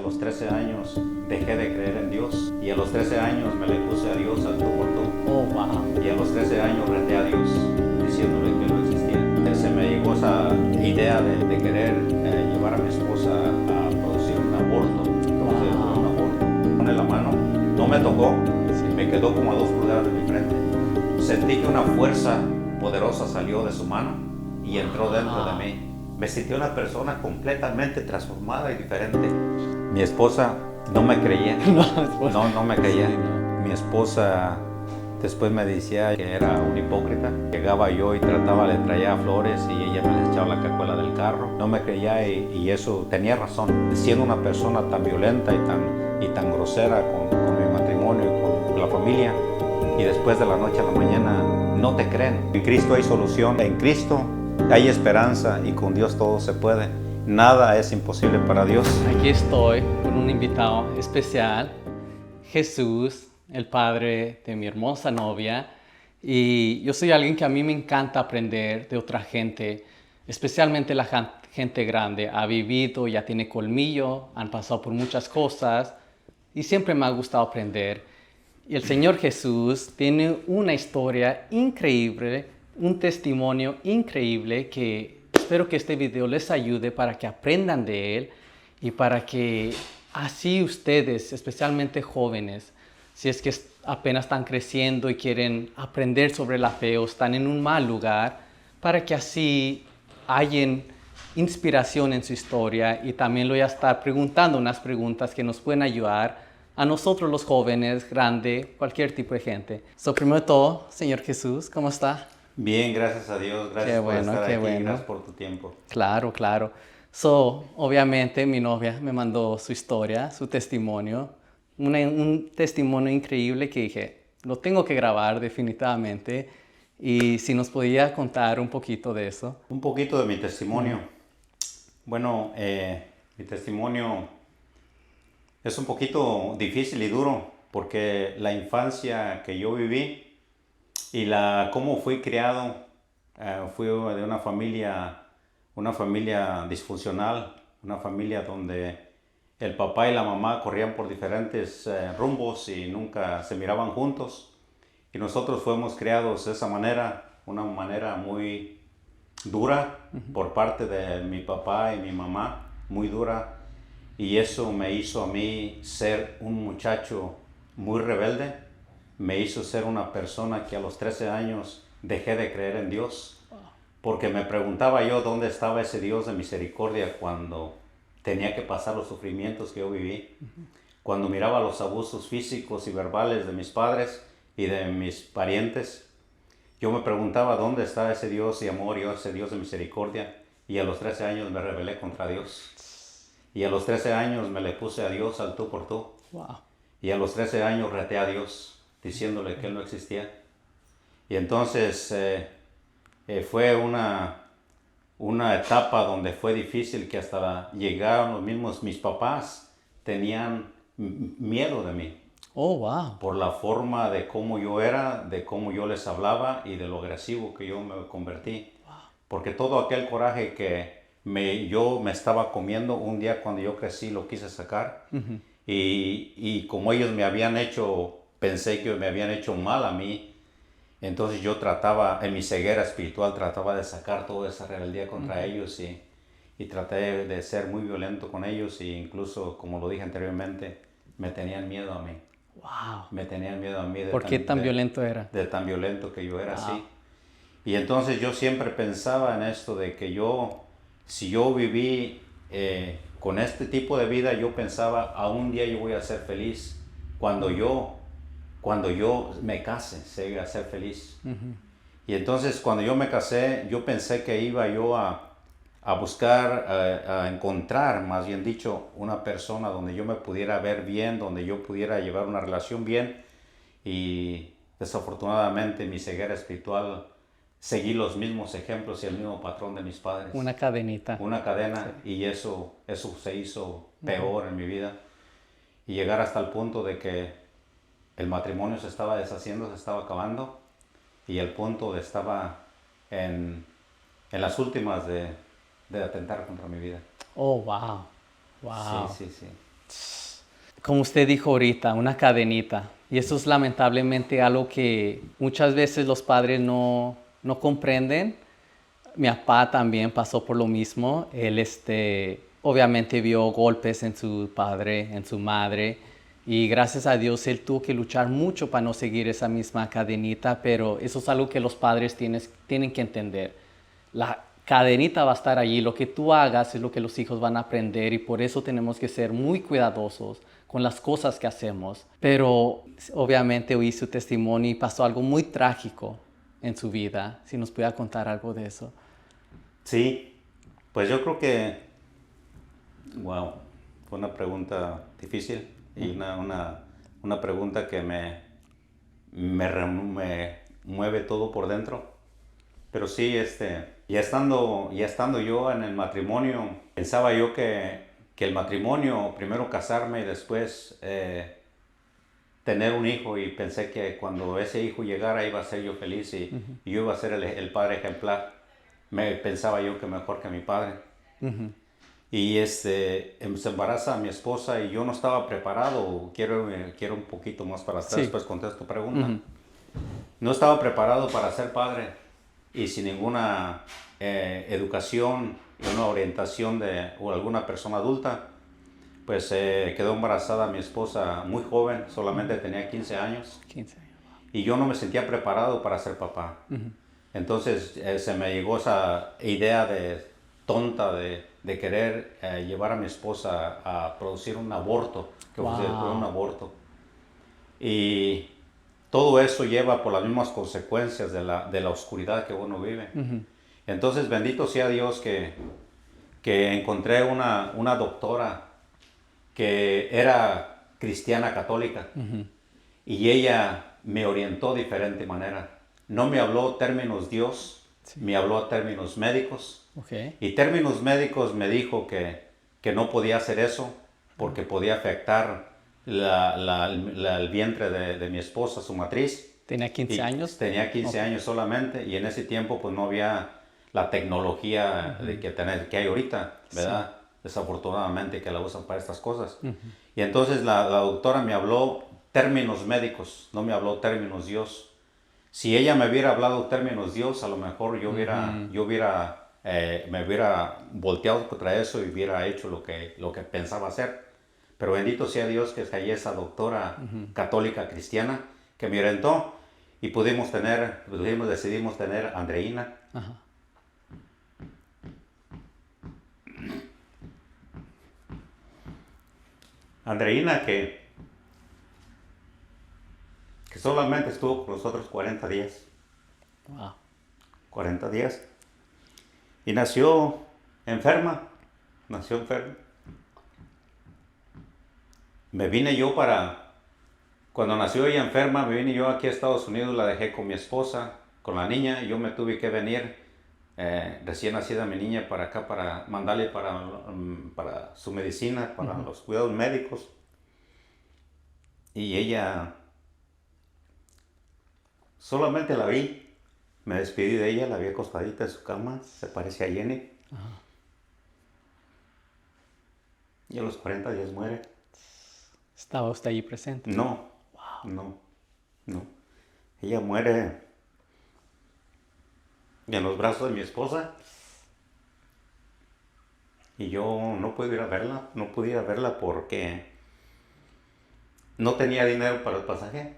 los 13 años dejé de creer en Dios y a los 13 años me le puse a Dios al tú por tú. Oh, wow. Y a los 13 años reté a Dios diciéndole que no existía. Se me llegó esa idea de querer llevar a mi esposa a producir un aborto. Entonces, un aborto. Pone la mano, no me tocó, me quedó como a 2 pulgadas de mi frente. Sentí que una fuerza poderosa salió de su mano y entró dentro de mí. Me sentí una persona completamente transformada y diferente. Mi esposa no me creía. No me creía. Sí, no. Mi esposa después me decía que era un hipócrita. Llegaba yo y le traía flores y ella me les echaba la cajuela del carro. No me creía y eso tenía razón. Siendo una persona tan violenta y tan grosera con mi matrimonio y con la familia, y después de la noche a la mañana no te creen. En Cristo hay solución, en Cristo hay esperanza y con Dios todo se puede. Nada es imposible para Dios. Aquí estoy con un invitado especial, Jesús, el padre de mi hermosa novia. Y yo soy alguien que a mí me encanta aprender de otra gente, especialmente la gente grande. Ha vivido, ya tiene colmillo, han pasado por muchas cosas y siempre me ha gustado aprender. Y el Señor Jesús tiene una historia increíble, un testimonio increíble que espero que este video les ayude para que aprendan de él y para que así ustedes, especialmente jóvenes, si es que apenas están creciendo y quieren aprender sobre la fe o están en un mal lugar, para que así hayan inspiración en su historia y también lo voy a estar preguntando unas preguntas que nos pueden ayudar a nosotros los jóvenes, grande, cualquier tipo de gente. Primero de todo, Señor Jesús, ¿cómo está? Bien, gracias a Dios. Gracias por estar aquí. Gracias por tu tiempo. Claro, claro. Obviamente mi novia me mandó su historia, su testimonio, un testimonio increíble que dije, lo tengo que grabar definitivamente. Y si nos podía contar un poquito de eso. Un poquito de mi testimonio. Bueno, mi testimonio es un poquito difícil y duro porque la infancia que yo viví y cómo fui criado, fui de una familia disfuncional, una familia donde el papá y la mamá corrían por diferentes rumbos y nunca se miraban juntos. Y nosotros fuimos criados de esa manera, una manera muy dura por parte de mi papá y mi mamá, muy dura. Y eso me hizo a mí ser un muchacho muy rebelde. Me hizo ser una persona que a los 13 años dejé de creer en Dios. Porque me preguntaba yo dónde estaba ese Dios de misericordia cuando tenía que pasar los sufrimientos que yo viví. Cuando miraba los abusos físicos y verbales de mis padres y de mis parientes, yo me preguntaba dónde está ese Dios de amor y ese Dios de misericordia. Y a los 13 años me rebelé contra Dios. Y a los 13 años me le puse a Dios al tú por tú. Wow. Y a los 13 años reté a Dios diciéndole que Él no existía. Y entonces fue una etapa donde fue difícil, que hasta llegaron los mismos, mis papás tenían miedo de mí. Oh, wow. Por la forma de cómo yo era, de cómo yo les hablaba y de lo agresivo que yo me convertí. Wow. Porque todo aquel coraje que yo me estaba comiendo, un día cuando yo crecí lo quise sacar. Y como ellos me habían hecho, pensé que me habían hecho mal a mí, entonces yo trataba, en mi ceguera espiritual, trataba de sacar toda esa rebeldía contra ellos y traté de ser muy violento con ellos, e incluso, como lo dije anteriormente, me tenían miedo a mí. Wow. Me tenían miedo a mí. ¿Por qué tan violento era? De tan violento que yo era, Wow. sí. Y entonces yo siempre pensaba en esto de que si yo viví con este tipo de vida, yo pensaba, a un día yo voy a ser feliz. Cuando yo me case, se iba a ser feliz. Y entonces cuando yo me casé, yo pensé que iba yo a buscar, a encontrar, más bien dicho, una persona donde yo me pudiera ver bien, donde yo pudiera llevar una relación bien. Y desafortunadamente mi ceguera espiritual, seguí los mismos ejemplos y el mismo patrón de mis padres. Una cadenita. Una cadena, sí. Y eso se hizo peor en mi vida. Y llegar hasta el punto de que el matrimonio se estaba deshaciendo, se estaba acabando. Y el punto estaba en las últimas de atentar contra mi vida. Oh, wow. Wow. Sí. Como usted dijo ahorita, una cadenita. Y eso es lamentablemente algo que muchas veces los padres no comprenden. Mi papá también pasó por lo mismo. Él obviamente vio golpes en su padre, en su madre. Y gracias a Dios él tuvo que luchar mucho para no seguir esa misma cadenita. Pero eso es algo que los padres tienen que entender. La cadenita va a estar allí. Lo que tú hagas es lo que los hijos van a aprender. Y por eso tenemos que ser muy cuidadosos con las cosas que hacemos. Pero obviamente oí su testimonio y pasó algo muy trágico en su vida. Si nos pudiera contar algo de eso. Sí, pues yo creo que, wow, fue una pregunta difícil y una pregunta que me mueve todo por dentro. Pero sí, ya estando yo en el matrimonio, pensaba yo que el matrimonio, primero casarme y después tener un hijo, y pensé que cuando ese hijo llegara iba a ser yo feliz y yo iba a ser el padre ejemplar. Pensaba yo que mejor que mi padre. Y se embaraza mi esposa y yo no estaba preparado. Quiero un poquito más para atrás, Sí. después contesto tu pregunta. No estaba preparado para ser padre y sin ninguna educación y una orientación o alguna persona adulta. Pues quedó embarazada mi esposa muy joven, solamente tenía 15 años. 15 años. Y yo no me sentía preparado para ser papá. Entonces se me llegó esa idea tonta de querer llevar a mi esposa a producir un aborto, que Wow. fue un aborto. Y todo eso lleva por las mismas consecuencias de la oscuridad que uno vive. Entonces bendito sea Dios que encontré una doctora que era cristiana católica. Y ella me orientó de diferente manera. No me habló términos Dios, me habló a términos médicos. Okay. Y términos médicos me dijo que no podía hacer eso porque podía afectar el vientre de mi esposa, su matriz. ¿Tenía 15 años? Tenía 15 años solamente, y en ese tiempo pues no había la tecnología que hay ahorita, ¿verdad? Desafortunadamente, que la usan para estas cosas. Y entonces la doctora me habló términos médicos, no me habló términos Dios. Si ella me hubiera hablado términos Dios, a lo mejor me hubiera volteado contra eso y hubiera hecho lo que pensaba hacer. Pero bendito sea Dios que hay esa doctora católica cristiana que me orientó y decidimos tener a Andreina. Ajá. Andreina que solamente estuvo con nosotros 40 días. Wow. 40 días. Y nació enferma. Me vine yo cuando nació ella enferma, me vine yo aquí a Estados Unidos, la dejé con mi esposa, con la niña, y yo me tuve que venir recién nacida mi niña para acá, para mandarle para su medicina, para los cuidados médicos. Y ella, solamente la vi, me despedí de ella, la vi acostadita en su cama, se parece a Jenny. Y a los 40 días muere. ¿Estaba usted allí presente? No, wow. No. Ella muere en los brazos de mi esposa. Y yo no pude ir a verla, porque no tenía dinero para el pasaje.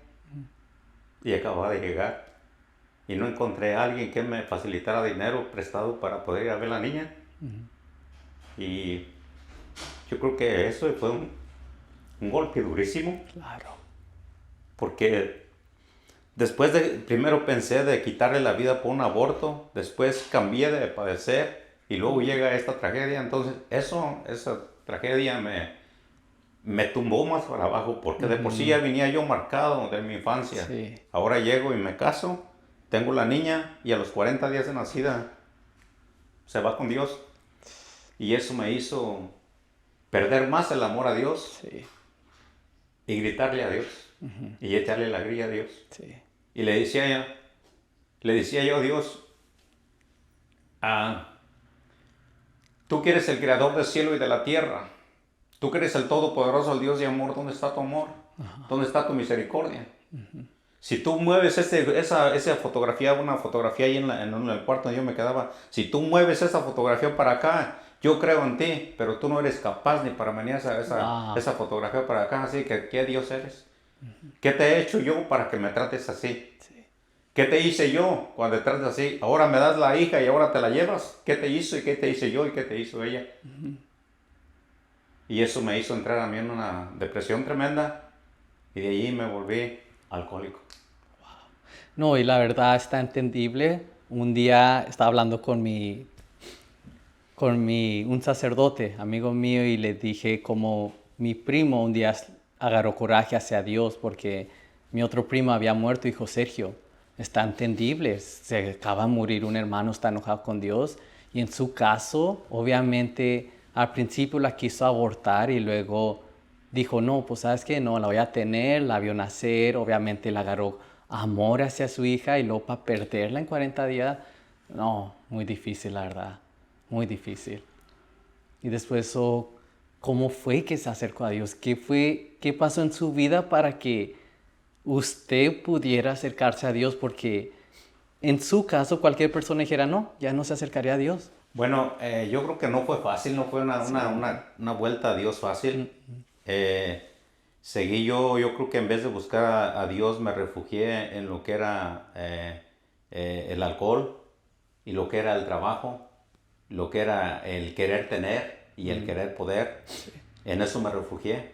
Y acababa de llegar. Y no encontré a alguien que me facilitara dinero prestado para poder ir a ver a la niña. Y yo creo que eso fue un golpe durísimo. Claro. Porque primero pensé de quitarle la vida por un aborto, después cambié de padecer y luego llega esta tragedia. Entonces esa tragedia me tumbó más para abajo, porque de por sí ya venía yo marcado de mi infancia. Sí. Ahora llego y me caso, tengo la niña y a los 40 días de nacida se va con Dios. Y eso me hizo perder más el amor a Dios. Sí. Y gritarle a Dios. Y echarle la grilla a Dios. Sí. Y le decía yo a Dios, tú que eres el creador del cielo y de la tierra, Tú que eres el Todopoderoso, el Dios de amor, ¿dónde está tu amor? ¿Dónde está tu misericordia? Si tú mueves esa fotografía, una fotografía ahí en el cuarto donde yo me quedaba, si tú mueves esa fotografía para acá, yo creo en ti, pero tú no eres capaz ni para venir Wow. esa fotografía para acá, así que ¿qué Dios eres? ¿Qué te he hecho yo para que me trates así? Sí. ¿Qué te hice yo cuando te tratas así? Ahora me das la hija y ahora te la llevas. ¿Qué te hizo y qué te hice yo y qué te hizo ella? Y eso me hizo entrar a mí en una depresión tremenda y de allí me volví alcohólico. No, y la verdad está entendible. Un día estaba hablando un sacerdote, amigo mío, y le dije como mi primo un día agarró coraje hacia Dios porque mi otro primo había muerto y dijo, Sergio, está entendible, se acaba de morir un hermano, está enojado con Dios. Y en su caso, obviamente, al principio la quiso abortar y luego dijo, no, pues sabes que no, la voy a tener, la vio nacer, obviamente le agarró amor hacia su hija y luego para perderla en 40 días, no, muy difícil la verdad, muy difícil. Y después, ¿cómo fue que se acercó a Dios? ¿Qué pasó en su vida para que usted pudiera acercarse a Dios? Porque en su caso cualquier persona dijera, no, ya no se acercaría a Dios. Bueno, yo creo que no fue fácil, no fue Sí. una vuelta a Dios fácil. Eh, Seguí yo creo que en vez de buscar a Dios me refugié en lo que era el alcohol y lo que era el trabajo, lo que era el querer tener y el querer poder. En eso me refugié.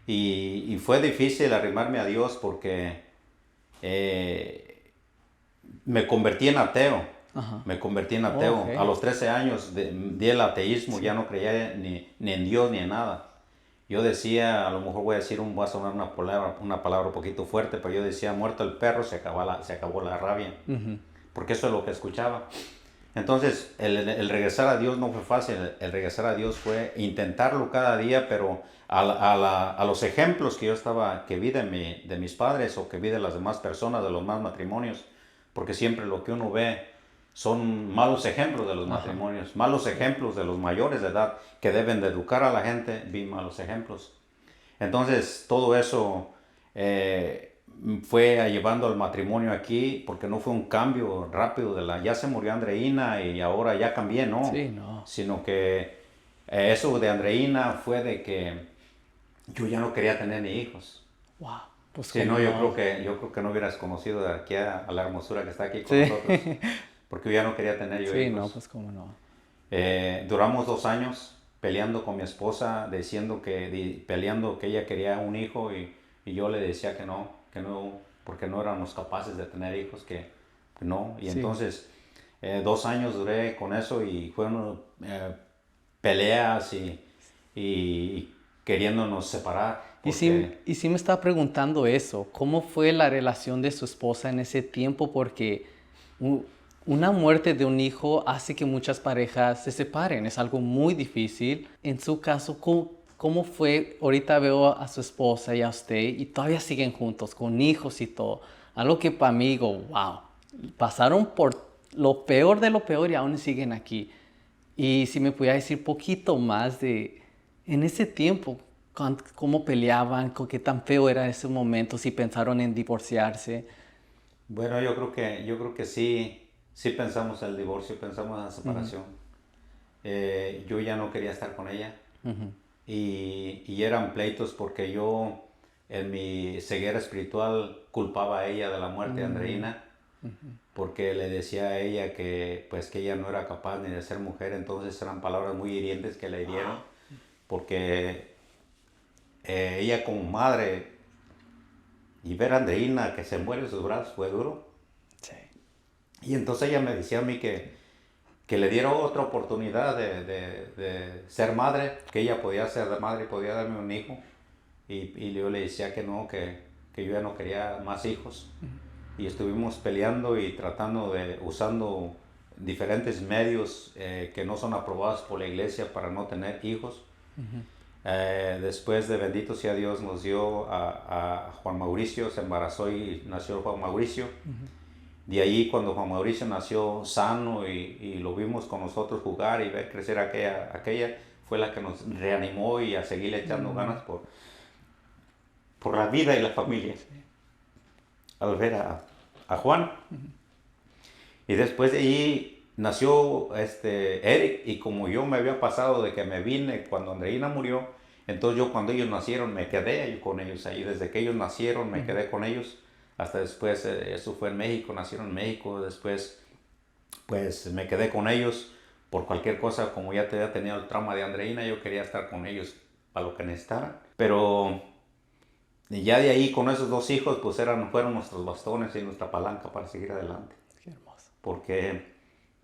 Y fue difícil arrimarme a Dios porque eh, me convertí en ateo. Ajá. Me convertí en Oh, ateo. ok. A los 13 años di el ateísmo, ya no creía ni en Dios ni en nada. Yo decía, a lo mejor voy a sonar una palabra un poquito fuerte, pero yo decía, muerto el perro, se acabó la rabia. Porque eso es lo que escuchaba. Entonces, el regresar a Dios no fue fácil. El regresar a Dios fue intentarlo cada día, pero a los ejemplos que vi de mis padres o que vi de las demás personas, de los más matrimonios, porque siempre lo que uno ve son malos ejemplos de los matrimonios, malos ejemplos de los mayores de edad que deben de educar a la gente, vi malos ejemplos. Entonces, todo eso fue llevando al matrimonio aquí, porque no fue un cambio rápido ya se murió Andreina y ahora ya cambié, no, Sí, no. sino que eso de Andreina fue de que yo ya no quería tener ni hijos. Wow. Pues Sí, cómo no, no. yo creo que no hubieras conocido de aquí a la hermosura que está aquí con Sí. nosotros, porque yo ya no quería tener yo Sí, no, hijos. pues cómo no. Duramos 2 años peleando con mi esposa, peleando que ella quería un hijo y yo le decía que no, porque no éramos capaces de tener hijos, que no. Y Sí. entonces 2 años duré con eso y fueron peleas y queriéndonos separar, porque Y sí me estaba preguntando eso, ¿cómo fue la relación de su esposa en ese tiempo? Porque u- una muerte de un hijo hace que muchas parejas se separen, es algo muy difícil. En su caso, ¿cómo fue? Ahorita veo a su esposa y a usted y todavía siguen juntos, con hijos y todo. Algo que para mí digo, wow, pasaron por lo peor de lo peor y aún siguen aquí. Y si me pudiera decir poquito más de, en ese tiempo, cómo peleaban, qué tan feo era ese momento, si pensaron en divorciarse. bueno, yo creo que sí pensamos en el divorcio, pensamos en la separación. Yo ya no quería estar con ella. Y eran pleitos porque yo en mi ceguera espiritual culpaba a ella de la muerte de Andreina, porque le decía a ella que pues que ella no era capaz ni de ser mujer. Entonces eran palabras muy hirientes que le hirieron, porque ella como madre y ver a Andreina que se muere en sus brazos fue duro. Sí. Y entonces ella me decía a mí que le diera otra oportunidad de ser madre, que ella podía ser de madre y podía darme un hijo. Y yo le decía que no, que yo ya no quería más hijos. Y estuvimos peleando y usando diferentes medios que no son aprobados por la iglesia para no tener hijos. Después de bendito sea Dios nos dio a Juan Mauricio, se embarazó y nació Juan Mauricio. De ahí cuando Juan Mauricio nació sano y lo vimos con nosotros jugar y ver crecer aquella, fue la que nos reanimó y a seguirle echando ganas por la vida y la familia. Al ver a Juan. Y después de ahí nació Eric, y como yo me había pasado de que me vine cuando Andreina murió, entonces yo cuando ellos nacieron me quedé ahí con ellos ahí. Desde que ellos nacieron me quedé con ellos. Hasta después, eso fue en México, nacieron en México. Después pues me quedé con ellos por cualquier cosa. Como ya tenía el trauma de Andreina, yo quería estar con ellos para lo que necesitaran. Pero y ya de ahí con esos dos hijos pues fueron nuestros bastones y nuestra palanca para seguir adelante. Qué hermoso. Porque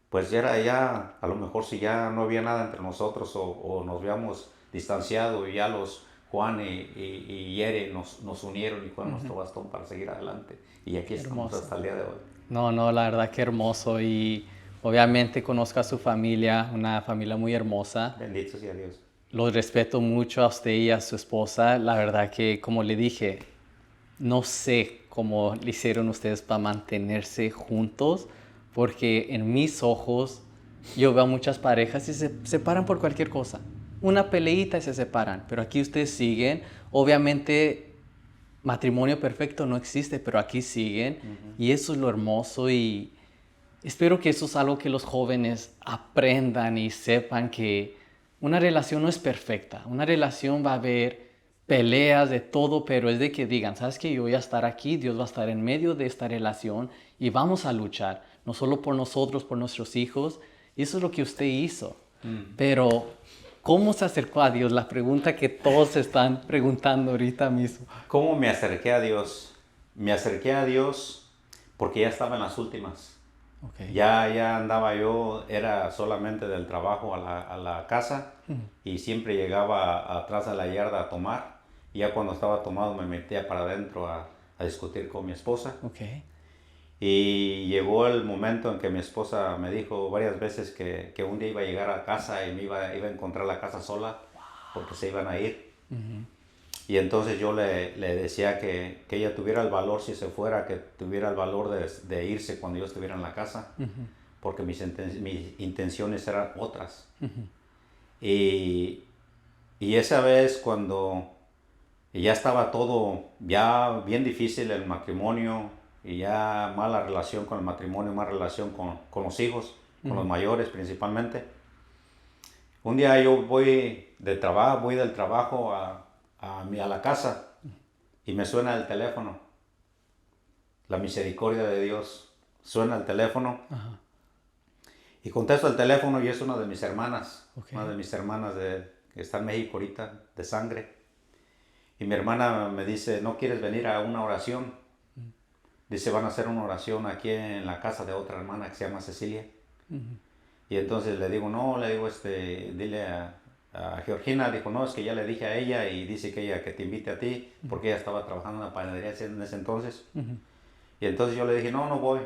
pues ya a lo mejor si ya no había nada entre nosotros o nos habíamos distanciado, y ya los Juan y Yere nos unieron y fue nuestro bastón para seguir adelante. Y aquí estamos Hermoso. hasta el día de hoy. No, la verdad que hermoso, y obviamente conozco a su familia, una familia muy hermosa. Bendito sea Dios. Los respeto mucho a usted y a su esposa. La verdad que, como le dije, no sé cómo le hicieron ustedes para mantenerse juntos, porque en mis ojos yo veo muchas parejas y se separan por cualquier cosa. Una peleita y se separan, pero aquí ustedes siguen. Obviamente matrimonio perfecto no existe, pero aquí siguen. Y eso es lo hermoso, y espero que eso es algo que los jóvenes aprendan y sepan, que una relación no es perfecta. Una relación va a haber peleas de todo, pero es de que digan, ¿sabes qué? Yo voy a estar aquí, Dios va a estar en medio de esta relación y vamos a luchar, no solo por nosotros, por nuestros hijos. Y eso es lo que usted hizo. Pero ¿cómo se acercó a Dios? La pregunta que todos se están preguntando ahorita mismo. ¿Cómo me acerqué a Dios? Me acerqué a Dios porque ya estaba en las últimas. Okay. Ya andaba yo, era solamente del trabajo a la casa, y siempre llegaba atrás a la yarda a tomar. Y ya cuando estaba tomado me metía para adentro a discutir con mi esposa. Okay. Y llegó el momento en que mi esposa me dijo varias veces que un día iba a llegar a casa y iba a encontrar la casa sola porque se iban a ir. Y entonces yo le decía que ella tuviera el valor, si se fuera, que tuviera el valor de irse cuando yo estuviera en la casa, porque mis intenciones eran otras. Y esa vez cuando ya estaba todo ya bien difícil, el matrimonio, y ya mala relación con el matrimonio, mala relación con los hijos, con los mayores principalmente. Un día yo voy del trabajo a la casa y me suena el teléfono. La misericordia de Dios. Suena el teléfono. Ajá. Y contesto el teléfono y es una de mis hermanas. Okay. Una de mis hermanas que está en México ahorita, de sangre. Y mi hermana me dice, ¿no quieres venir a una oración? Dice, van a hacer una oración aquí en la casa de otra hermana que se llama Cecilia. Y entonces le digo, no, dile a Georgina. Dijo, no, es que ya le dije a ella y dice que ella que te invite a ti, porque ella estaba trabajando en la panadería en ese entonces. Y entonces yo le dije, no voy.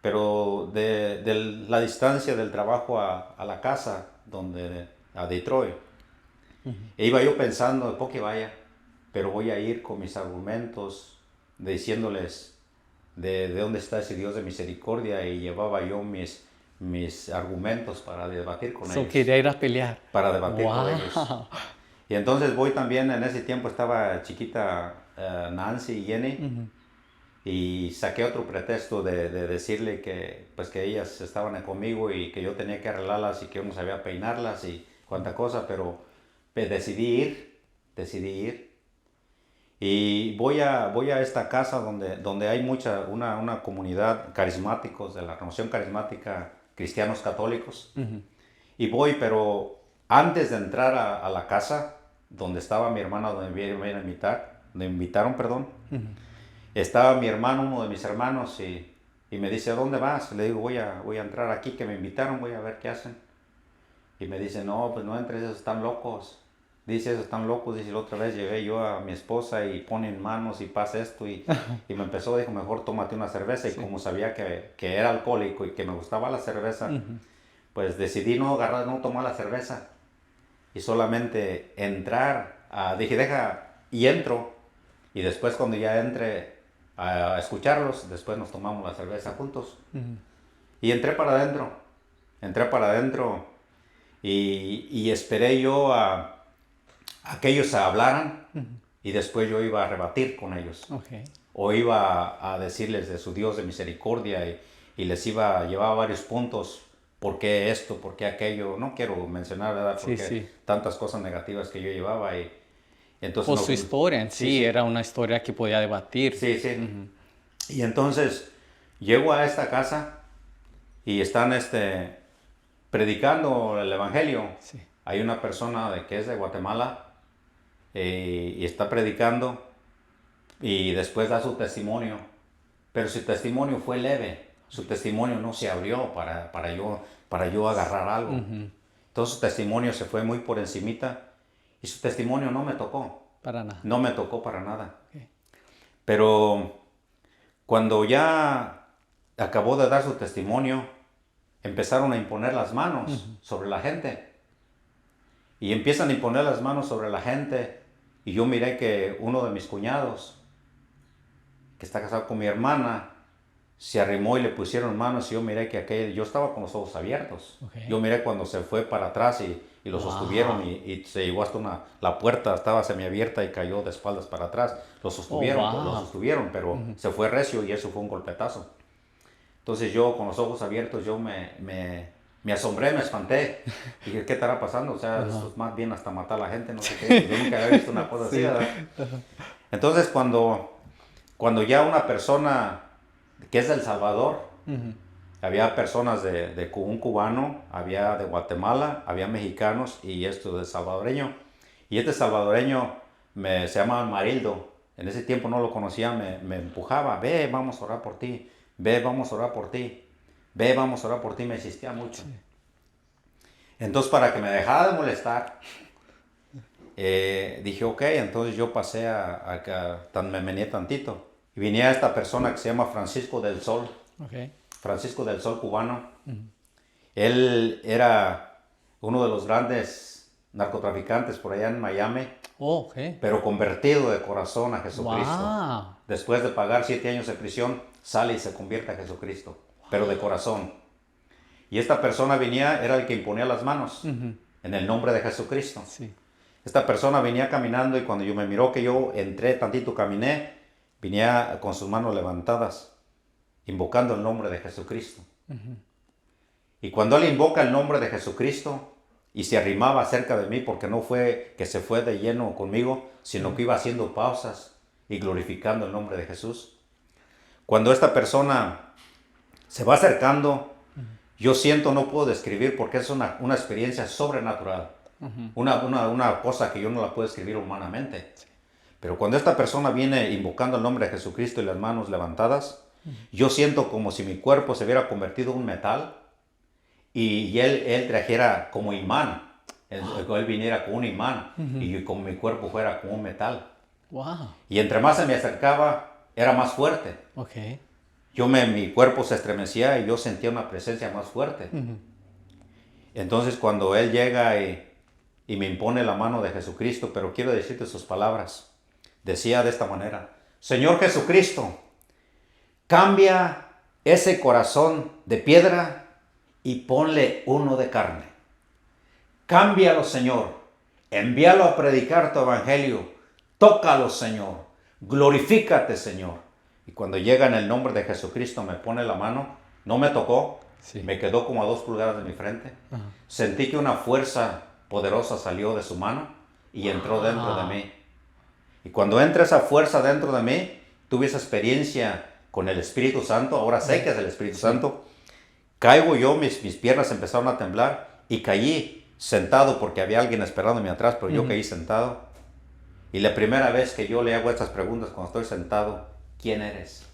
Pero de la distancia del trabajo a la casa, a Detroit, e iba yo pensando, ¿por qué vaya? Pero voy a ir con mis argumentos, diciéndoles de dónde está ese Dios de misericordia, y llevaba yo mis argumentos para debatir con ellos. Quería ir a pelear. Para debatir con ellos. Y entonces voy también, en ese tiempo estaba chiquita Nancy y Jenny, y saqué otro pretexto de decirle que ellas estaban conmigo y que yo tenía que arreglarlas y que yo no sabía peinarlas y cuánta cosa, pero decidí ir. Y voy a esta casa donde hay una comunidad carismáticos de la Renovación Carismática, cristianos católicos. Y voy, pero antes de entrar a la casa donde estaba mi hermana, donde me invitaron, estaba mi hermano, uno de mis hermanos, y me dice, ¿a dónde vas? Le digo, voy a entrar aquí, que me invitaron, voy a ver qué hacen. Y me dice, no, pues no entres, esos están locos. Dice, esos están locos. Dice, la otra vez llevé yo a mi esposa y ponen manos y pasa esto. Y me empezó, dijo, mejor tómate una cerveza. Sí. Y como sabía que era alcohólico y que me gustaba la cerveza, pues decidí no tomar la cerveza. Y solamente entrar, dije, y entro. Y después cuando ya entre a escucharlos, después nos tomamos la cerveza juntos. Y entré para adentro. y esperé yo a que ellos se hablaran y después yo iba a rebatir con ellos. Okay. O iba a decirles de su Dios de misericordia y les iba a llevar varios puntos. ¿Por qué esto? ¿Por qué aquello? No quiero mencionar, ¿verdad? Sí, Porque sí. tantas cosas negativas que yo llevaba y entonces O no. su historia en sí, Sí. era una historia que podía debatir. Sí, sí. Y entonces llego a esta casa y están predicando el evangelio. Sí. Hay una persona que es de Guatemala y está predicando y después da su testimonio. Pero su testimonio fue leve. Su testimonio no se abrió para yo agarrar algo. Entonces su testimonio se fue muy por encimita y su testimonio no me tocó. Para nada. No me tocó para nada. Okay. Pero cuando ya acabó de dar su testimonio, empezaron a imponer las manos sobre la gente. Y empiezan a imponer las manos sobre la gente. Y yo miré que uno de mis cuñados, que está casado con mi hermana, se arrimó y le pusieron manos. Y yo miré que yo estaba con los ojos abiertos. Okay. Yo miré cuando se fue para atrás y lo sostuvieron y se llevó hasta la puerta, estaba semiabierta y cayó de espaldas para atrás. Lo sostuvieron, pero se fue recio y eso fue un golpetazo. Entonces yo con los ojos abiertos, yo me asombré, me espanté. Dije, ¿qué estará pasando? O sea, esto es más bien hasta matar a la gente, no sé qué. Yo nunca había visto una cosa así, ¿verdad? Entonces cuando ya una persona que es del Salvador, había personas de un cubano, había de Guatemala, había mexicanos y esto de salvadoreño. Y este salvadoreño se llama Marildo. En ese tiempo no lo conocía, me empujaba, ve, vamos a orar por ti. Ve, vamos a orar por ti. Ve, vamos a orar por ti. Me insistía mucho. Sí. Entonces, para que me dejara de molestar, dije, ok, entonces yo pasé me venía tantito. Y venía esta persona que se llama Francisco del Sol. Okay. Francisco del Sol cubano. Él era uno de los grandes narcotraficantes por allá en Miami. Oh, okay. Pero convertido de corazón a Jesucristo. Wow. Después de pagar 7 años de prisión, sale y se convierte a Jesucristo, pero de corazón. Y esta persona era el que imponía las manos en el nombre de Jesucristo. Sí. Esta persona venía caminando y cuando yo me miró que yo entré tantito, caminé, venía con sus manos levantadas, invocando el nombre de Jesucristo. Y cuando él invoca el nombre de Jesucristo y se arrimaba cerca de mí, porque no fue que se fue de lleno conmigo, sino que iba haciendo pausas y glorificando el nombre de Jesús. Cuando esta persona se va acercando, yo siento, no puedo describir porque es una experiencia sobrenatural. Una cosa que yo no la puedo describir humanamente. Sí. Pero cuando esta persona viene invocando el nombre de Jesucristo y las manos levantadas, yo siento como si mi cuerpo se hubiera convertido en un metal y él trajera como imán. Él viniera con un imán y como mi cuerpo fuera como un metal. Wow. Y entre más se me acercaba, era más fuerte. Okay. Mi cuerpo se estremecía y yo sentía una presencia más fuerte. Entonces cuando él llega y me impone la mano de Jesucristo, pero quiero decirte sus palabras, decía de esta manera: Señor Jesucristo, cambia ese corazón de piedra y ponle uno de carne. Cámbialo, Señor, envíalo a predicar tu evangelio, tócalo, Señor, glorifícate, Señor. Y cuando llega en el nombre de Jesucristo me pone la mano, no me tocó, sí. Me quedó como a 2 pulgadas de mi frente. Sentí que una fuerza poderosa salió de su mano y entró dentro de mí. Y cuando entra esa fuerza dentro de mí, tuve esa experiencia con el Espíritu Santo, ahora sé que es el Espíritu Santo. Caigo yo, mis piernas empezaron a temblar y caí sentado porque había alguien esperándome atrás, pero yo caí sentado. Y la primera vez que yo le hago estas preguntas cuando estoy sentado: ¿quién eres?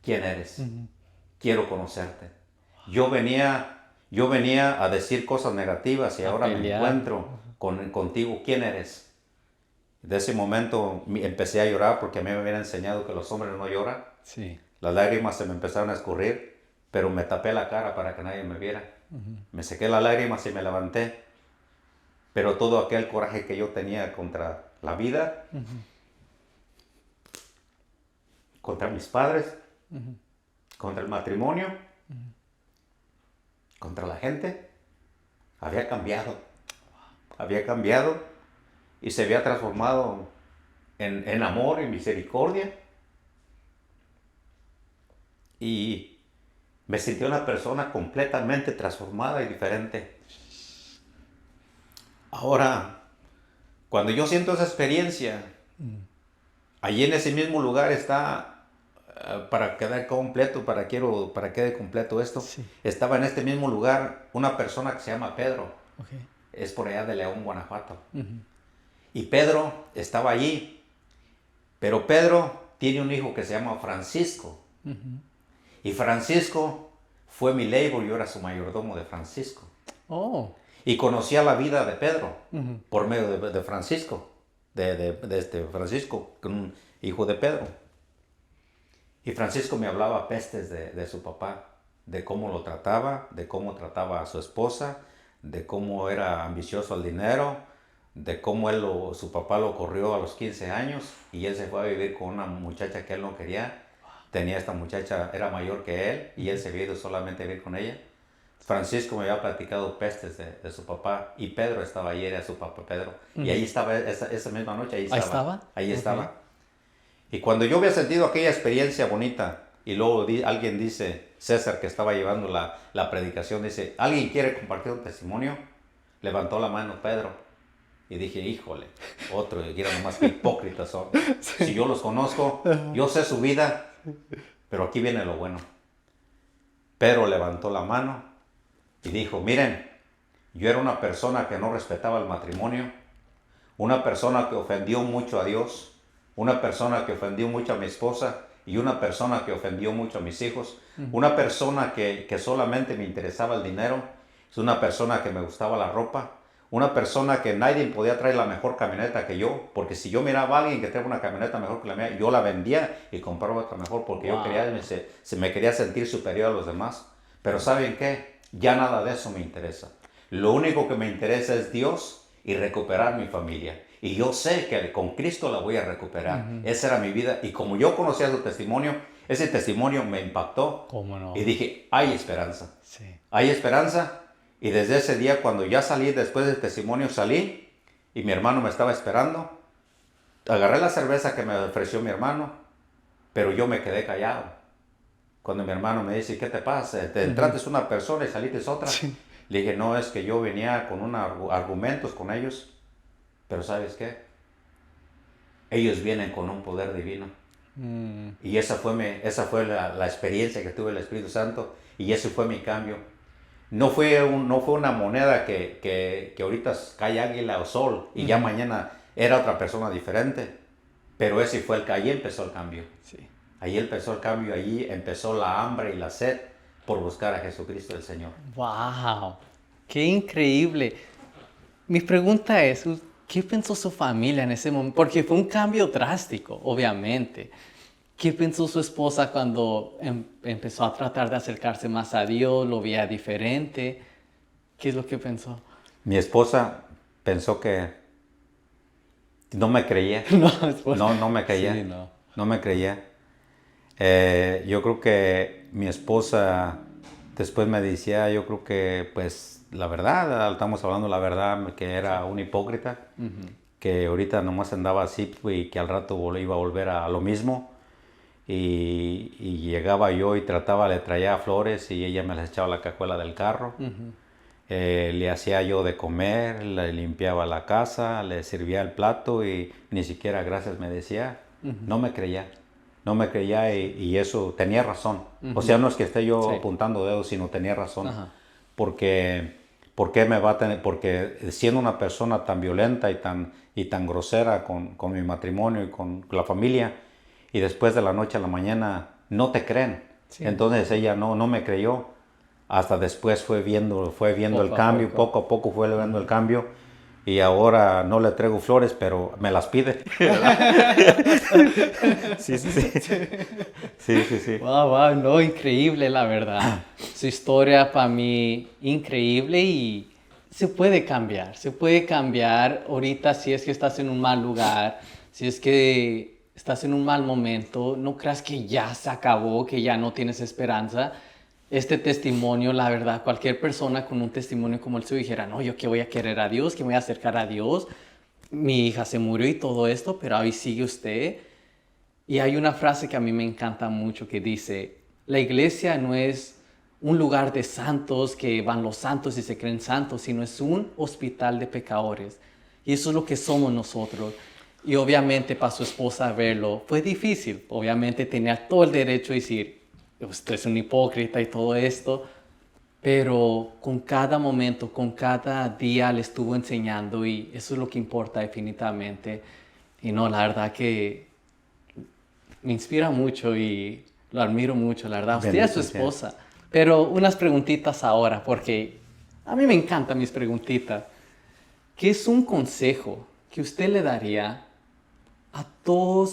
¿Quién eres? Quiero conocerte. Yo venía a decir cosas negativas y ahora me encuentro contigo. ¿Quién eres? De ese momento empecé a llorar porque a mí me habían enseñado que los hombres no lloran. Sí. Las lágrimas se me empezaron a escurrir, pero me tapé la cara para que nadie me viera. Me sequé las lágrimas y me levanté. Pero todo aquel coraje que yo tenía contra la vida, contra mis padres, contra el matrimonio, contra la gente, había cambiado y se había transformado en amor y misericordia. Y me sentí una persona completamente transformada y diferente. Ahora, cuando yo siento esa experiencia, allí en ese mismo lugar está, para quedar completo, para que quede completo esto, Sí. estaba en este mismo lugar una persona que se llama Pedro. Okay. Es por allá de León, Guanajuato. Ujú. Y Pedro estaba allí, pero Pedro tiene un hijo que se llama Francisco. Ujú. Y Francisco fue mi labor, yo era su mayordomo de Francisco. Oh. Y conocía la vida de Pedro Ujú. por medio de Francisco, de este Francisco, un hijo de Pedro. Y Francisco me hablaba pestes de su papá, de cómo lo trataba, de cómo trataba a su esposa, de cómo era ambicioso al dinero, de cómo su papá lo corrió a los 15 años y él se fue a vivir con una muchacha que él no quería. Tenía esta muchacha, era mayor que él y él se había ido solamente a vivir con ella. Francisco me había platicado pestes de su papá y Pedro estaba ahí, era su papá Pedro. Y ahí estaba esa misma noche, ahí estaba. ¿Ahí estaba? Ahí Ok. estaba. Y cuando yo había sentido aquella experiencia bonita y luego alguien dice, César que estaba llevando la predicación, dice, ¿alguien quiere compartir un testimonio? Levantó la mano Pedro y dije, híjole, otro, y era nomás que hipócritas son. Sí. Si yo los conozco, yo sé su vida, pero aquí viene lo bueno. Pedro levantó la mano y dijo, miren, yo era una persona que no respetaba el matrimonio, una persona que ofendió mucho a Dios, una persona que ofendió mucho a mi esposa y una persona que ofendió mucho a mis hijos, una persona que solamente me interesaba el dinero, es una persona que me gustaba la ropa, una persona que nadie podía traer la mejor camioneta que yo, porque si yo miraba a alguien que traía una camioneta mejor que la mía, yo la vendía y compraba otra mejor porque yo quería, me quería sentir superior a los demás. Pero ¿saben qué? Ya nada de eso me interesa. Lo único que me interesa es Dios y recuperar mi familia. Y yo sé que con Cristo la voy a recuperar. Esa era mi vida. Y como yo conocía su testimonio, ese testimonio me impactó. ¿Cómo no? Y dije, hay esperanza. Sí. Hay esperanza. Y desde ese día, cuando ya salí, después del testimonio salí, y mi hermano me estaba esperando, agarré la cerveza que me ofreció mi hermano, pero yo me quedé callado. Cuando mi hermano me dice, ¿qué te pasa? Te entraste una persona y saliste otra. Sí. Le dije, no, es que yo venía con unos argumentos con ellos, pero ¿sabes qué? Ellos vienen con un poder divino. Y esa fue la experiencia que tuve del Espíritu Santo y ese fue mi cambio. No fue una moneda que ahorita cae águila o sol y ya mañana era otra persona diferente, pero ese fue ahí empezó el cambio. Sí. Ahí empezó el cambio, allí empezó la hambre y la sed por buscar a Jesucristo el Señor. ¡Wow! ¡Qué increíble! Mi pregunta es, ¿qué pensó su familia en ese momento? Porque fue un cambio drástico, obviamente. ¿Qué pensó su esposa cuando empezó a tratar de acercarse más a Dios? ¿Lo veía diferente? ¿Qué es lo que pensó? Mi esposa pensó que no me creía. No me creía. Sí, no. No me creía. Yo creo que mi esposa después me decía, yo creo que pues la verdad, estamos hablando la verdad, que era un hipócrita, que ahorita nomás andaba así y que al rato iba a volver a lo mismo. Y llegaba yo y le traía flores y ella me las echaba a la cajuela del carro. Le hacía yo de comer, le limpiaba la casa, le servía el plato y ni siquiera gracias me decía. No me creía y eso tenía razón. O sea, no es que esté yo apuntando dedos, sino tenía razón. Porque siendo una persona tan violenta y tan grosera con mi matrimonio y con la familia, y después de la noche a la mañana no te creen. Sí. Entonces ella no me creyó. Hasta después fue viendo el cambio, poco a poco fue viendo el cambio. Y ahora no le traigo flores, pero me las pide. Sí. Sí. Wow, no, increíble la verdad. Su historia para mí increíble y se puede cambiar ahorita si es que estás en un mal lugar, si es que estás en un mal momento, no creas que ya se acabó, que ya no tienes esperanza. este testimonio, la verdad, cualquier persona con un testimonio como el suyo dijera, no, yo que voy a querer a Dios, que me voy a acercar a Dios, mi hija se murió y todo esto, pero ahí sigue usted. Y hay una frase que a mí me encanta mucho que dice, la iglesia no es un lugar de santos que van los santos y se creen santos, sino es un hospital de pecadores. Y eso es lo que somos nosotros. Y obviamente para su esposa verlo fue difícil. Obviamente tenía todo el derecho a decir, usted es un hipócrita y todo esto. Pero con cada momento, con cada día le estuvo enseñando y eso es lo que importa definitivamente. Y no, la verdad que me inspira mucho y lo admiro mucho, la verdad. Usted es su Bendito sea. esposa. Pero unas preguntitas ahora, porque a mí me encantan mis preguntitas. ¿Qué es un consejo que usted le daría a toda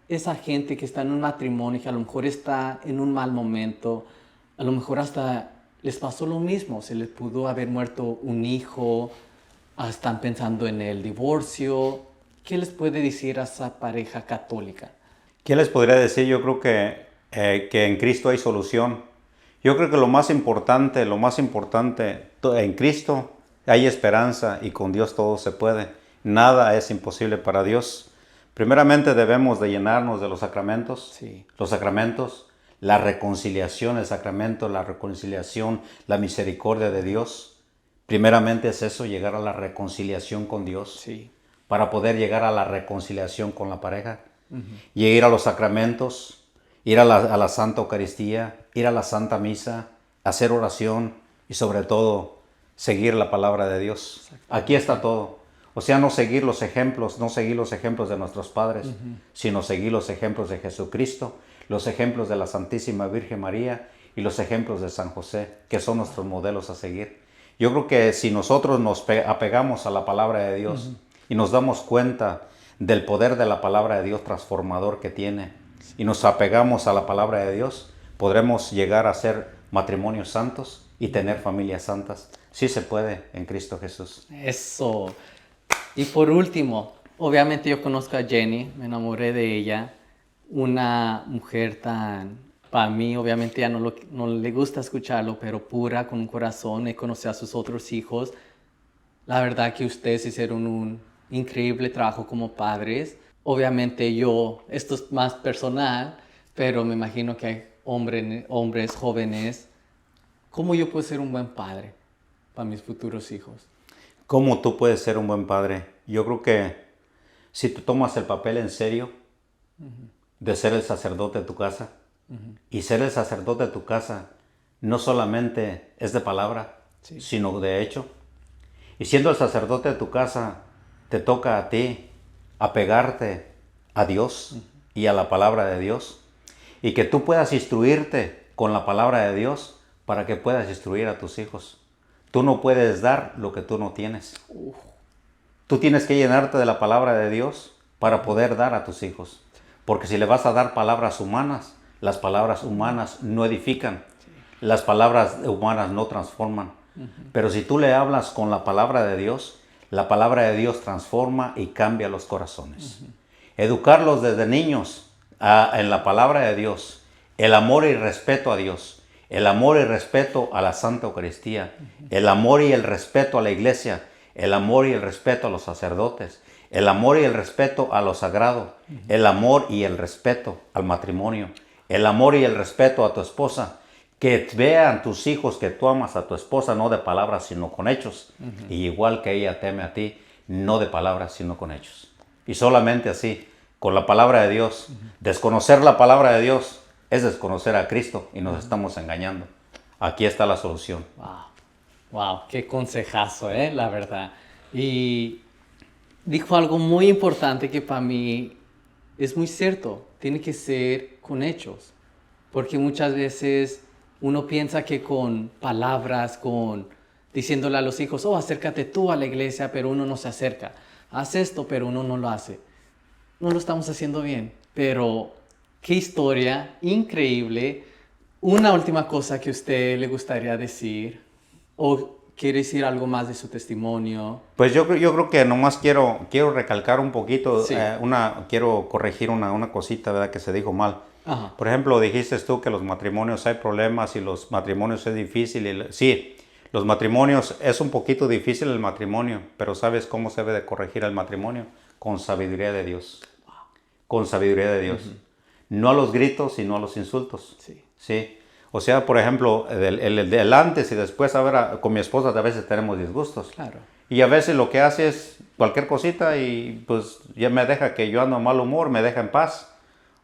esa gente que está en un matrimonio, que a lo mejor está en un mal momento, a lo mejor hasta les pasó lo mismo, se les pudo haber muerto un hijo, están pensando en el divorcio? ¿Qué les puede decir a esa pareja católica? ¿Qué les podría decir? Yo creo que en Cristo hay solución. Yo creo que lo más importante, en Cristo hay esperanza y con Dios todo se puede. Nada es imposible para Dios. Primeramente debemos de llenarnos de los sacramentos. Sí. Los sacramentos, la reconciliación, el sacramento, la reconciliación, la misericordia de Dios. Primeramente es eso, llegar a la reconciliación con Dios. Sí. Para poder llegar a la reconciliación con la pareja. Y ir a los sacramentos, ir a la Santa Eucaristía, ir a la Santa Misa, hacer oración y sobre todo seguir la palabra de Dios. Aquí está todo. O sea, no seguir los ejemplos de nuestros padres, sino seguir los ejemplos de Jesucristo, los ejemplos de la Santísima Virgen María y los ejemplos de San José, que son nuestros modelos a seguir. Yo creo que si nosotros nos apegamos a la palabra de Dios y nos damos cuenta del poder de la palabra de Dios transformador que tiene y nos apegamos a la palabra de Dios, podremos llegar a ser matrimonios santos y tener familias santas. Sí se puede en Cristo Jesús. Eso. Y por último, obviamente yo conozco a Jenny, me enamoré de ella, una mujer tan, para mí obviamente ya no le gusta escucharlo, pero pura, con un corazón, y conocí a sus otros hijos. La verdad que ustedes hicieron un increíble trabajo como padres. Obviamente esto es más personal, pero me imagino que hay hombres jóvenes. ¿Cómo yo puedo ser un buen padre para mis futuros hijos? ¿Cómo tú puedes ser un buen padre? Yo creo que si tú tomas el papel en serio de ser el sacerdote de tu casa, y ser el sacerdote de tu casa no solamente es de palabra, sino de hecho. Y siendo el sacerdote de tu casa, te toca a ti apegarte a Dios y a la palabra de Dios. Y que tú puedas instruirte con la palabra de Dios para que puedas instruir a tus hijos. Tú no puedes dar lo que tú no tienes. Tú tienes que llenarte de la palabra de Dios para poder dar a tus hijos. Porque si le vas a dar palabras humanas, las palabras humanas no edifican. Las palabras humanas no transforman. Pero si tú le hablas con la palabra de Dios, la palabra de Dios transforma y cambia los corazones. Educarlos desde niños en la palabra de Dios, el amor y respeto a Dios, el amor y respeto a la Santa Eucaristía, el amor y el respeto a la iglesia, el amor y el respeto a los sacerdotes, el amor y el respeto a lo sagrado, el amor y el respeto al matrimonio, el amor y el respeto a tu esposa. Que vean tus hijos que tú amas a tu esposa no de palabras sino con hechos. Y igual que ella teme a ti, no de palabras sino con hechos. Y solamente así, con la palabra de Dios. Desconocer la palabra de Dios es desconocer a Cristo y nos estamos engañando. Aquí está la solución. Wow, qué consejazo, la verdad. Y dijo algo muy importante que para mí es muy cierto. Tiene que ser con hechos. Porque muchas veces uno piensa que con palabras, diciéndole a los hijos, oh, acércate tú a la iglesia, pero uno no se acerca. Haz esto, pero uno no lo hace. No lo estamos haciendo bien. Pero qué historia increíble. Una última cosa que a usted le gustaría decir, o quiere decir algo más de su testimonio. Pues yo creo que nomás quiero recalcar un poquito, Sí. quiero corregir una cosita, ¿verdad? Que se dijo mal. Ajá. Por ejemplo, dijiste tú que los matrimonios hay problemas y los matrimonios es difícil. Sí, los matrimonios es un poquito difícil el matrimonio, pero ¿sabes cómo se debe de corregir el matrimonio? Con sabiduría de Dios. Con sabiduría de Dios. No a los gritos, sino a los insultos. Sí. Sí. O sea, por ejemplo, el antes y después, a ver, con mi esposa a veces tenemos disgustos. Claro. Y a veces lo que hace es cualquier cosita y pues ya me deja que yo ando de mal humor, me deja en paz.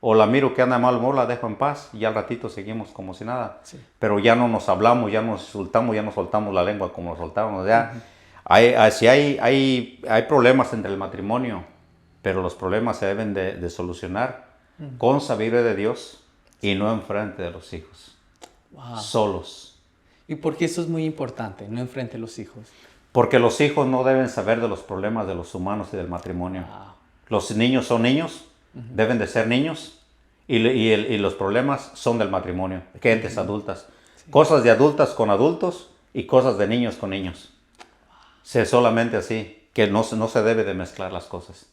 O la miro que anda de mal humor, la dejo en paz y al ratito seguimos como si nada. Sí. Pero ya no nos hablamos, ya nos insultamos, ya no soltamos la lengua como nos soltábamos. Ya sí hay problemas entre el matrimonio, pero los problemas se deben de solucionar con sabiduría de Dios y no enfrente de los hijos. Wow. Solos. Y porque eso es muy importante, no enfrente a los hijos. Porque los hijos no deben saber de los problemas de los humanos y del matrimonio. Wow. Los niños son niños, deben de ser niños, y los problemas son del matrimonio, gentes adultas. Sí. Cosas de adultas con adultos y cosas de niños con niños. Sí, solamente así, que no se debe de mezclar las cosas.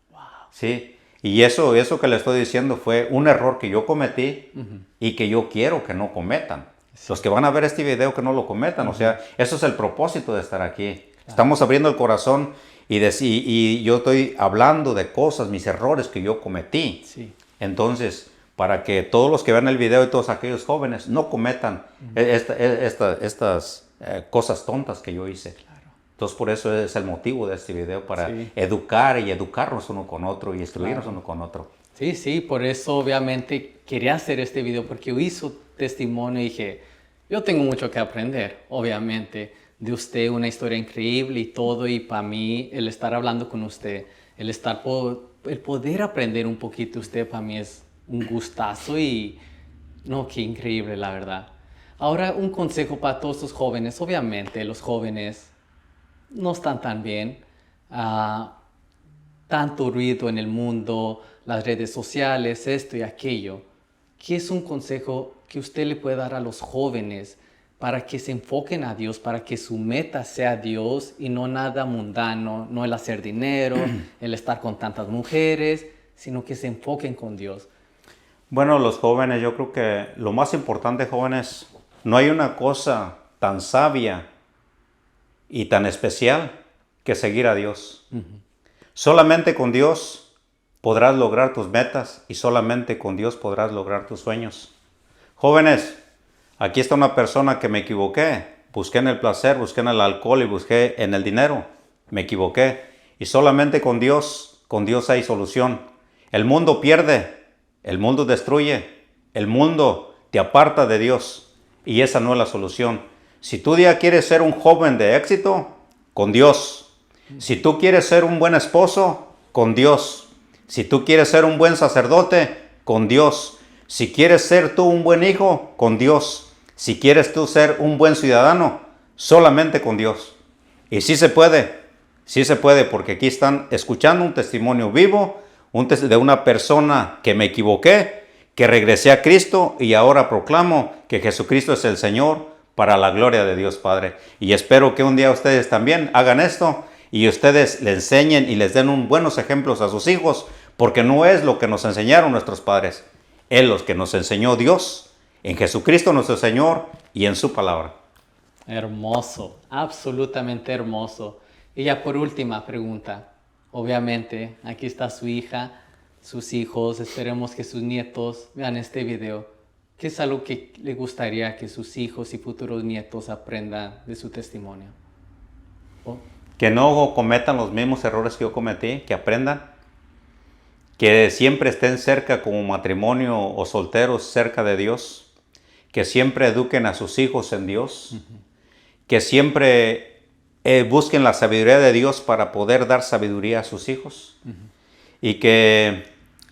Wow. Sí. Y eso que le estoy diciendo fue un error que yo cometí y que yo quiero que no cometan. Sí. Los que van a ver este video que no lo cometan. O sea, eso es el propósito de estar aquí. Claro. Estamos abriendo el corazón y yo estoy hablando de cosas, mis errores que yo cometí. Sí. Entonces, para que todos los que vean el video y todos aquellos jóvenes no cometan estas cosas tontas que yo hice. Entonces, por eso es el motivo de este video, para educar y educarnos uno con otro y instruirnos uno con otro. Sí, sí, por eso obviamente quería hacer este video, porque yo hice testimonio y dije, yo tengo mucho que aprender, obviamente, de usted, una historia increíble y todo, y para mí el estar hablando con usted, el poder aprender un poquito de usted, para mí es un gustazo y, no, qué increíble, la verdad. Ahora, un consejo para todos los jóvenes, obviamente, los jóvenes no están tan bien, tanto ruido en el mundo, las redes sociales, esto y aquello. ¿Qué es un consejo que usted le puede dar a los jóvenes para que se enfoquen a Dios, para que su meta sea Dios y no nada mundano, no el hacer dinero, el estar con tantas mujeres, sino que se enfoquen con Dios? Bueno, los jóvenes, yo creo que lo más importante, jóvenes, no hay una cosa tan sabia y tan especial que seguir a Dios. Solamente con Dios podrás lograr tus metas y solamente con Dios podrás lograr tus sueños. Jóvenes, aquí está una persona que me equivoqué. Busqué en el placer, busqué en el alcohol y busqué en el dinero. Me equivoqué. Y solamente con Dios hay solución. El mundo pierde, el mundo destruye, el mundo te aparta de Dios. Y esa no es la solución. Si tú ya quieres ser un joven de éxito, con Dios. Si tú quieres ser un buen esposo, con Dios. Si tú quieres ser un buen sacerdote, con Dios. Si quieres ser tú un buen hijo, con Dios. Si quieres tú ser un buen ciudadano, solamente con Dios. Y sí se puede, porque aquí están escuchando un testimonio vivo, de una persona que me equivoqué, que regresé a Cristo y ahora proclamo que Jesucristo es el Señor, para la gloria de Dios Padre. Y espero que un día ustedes también hagan esto y ustedes le enseñen y les den buenos ejemplos a sus hijos, porque no es lo que nos enseñaron nuestros padres, es lo que nos enseñó Dios en Jesucristo nuestro Señor y en su palabra. Hermoso, absolutamente hermoso. Y ya por última pregunta, obviamente aquí está su hija, sus hijos, esperemos que sus nietos vean este video. ¿Qué es algo que le gustaría que sus hijos y futuros nietos aprendan de su testimonio? Que no cometan los mismos errores que yo cometí, que aprendan. Que siempre estén cerca como matrimonio o solteros cerca de Dios. Que siempre eduquen a sus hijos en Dios. Que siempre busquen la sabiduría de Dios para poder dar sabiduría a sus hijos. Y que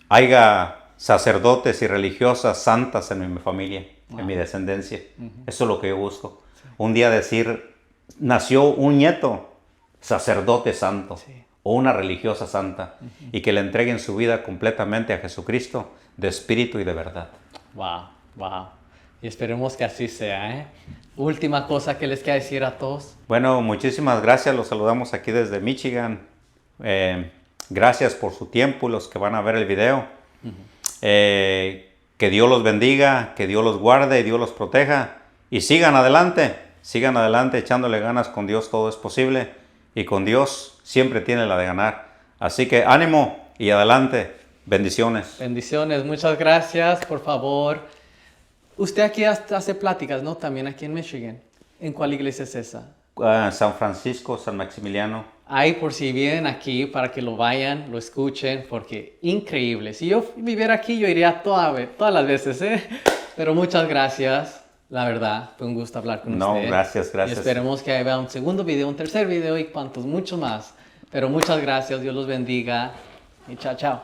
haya sacerdotes y religiosas santas en mi familia, en mi descendencia. Eso es lo que yo busco. Sí. Un día decir, nació un nieto sacerdote santo, o una religiosa santa, y que le entreguen su vida completamente a Jesucristo, de espíritu y de verdad. Wow. Y esperemos que así sea, ¿eh? Última cosa que les quiero decir a todos. Bueno, muchísimas gracias. Los saludamos aquí desde Michigan. Gracias por su tiempo, los que van a ver el video. Que Dios los bendiga, que Dios los guarde y Dios los proteja. Y sigan adelante echándole ganas. Con Dios todo es posible y con Dios siempre tiene la de ganar. Así que ánimo y adelante. Bendiciones. Bendiciones, muchas gracias, por favor. Usted aquí hace pláticas, ¿no? También aquí en Michigan. ¿En cuál iglesia es esa? San Francisco, San Maximiliano. Ahí por si vienen aquí para que lo vayan, lo escuchen, porque increíble. Si yo viviera aquí, yo iría todas las veces, ¿eh? Pero muchas gracias, la verdad, fue un gusto hablar con usted. No, gracias. Y esperemos que haya un segundo video, un tercer video y muchos más. Pero muchas gracias, Dios los bendiga y chao, chao.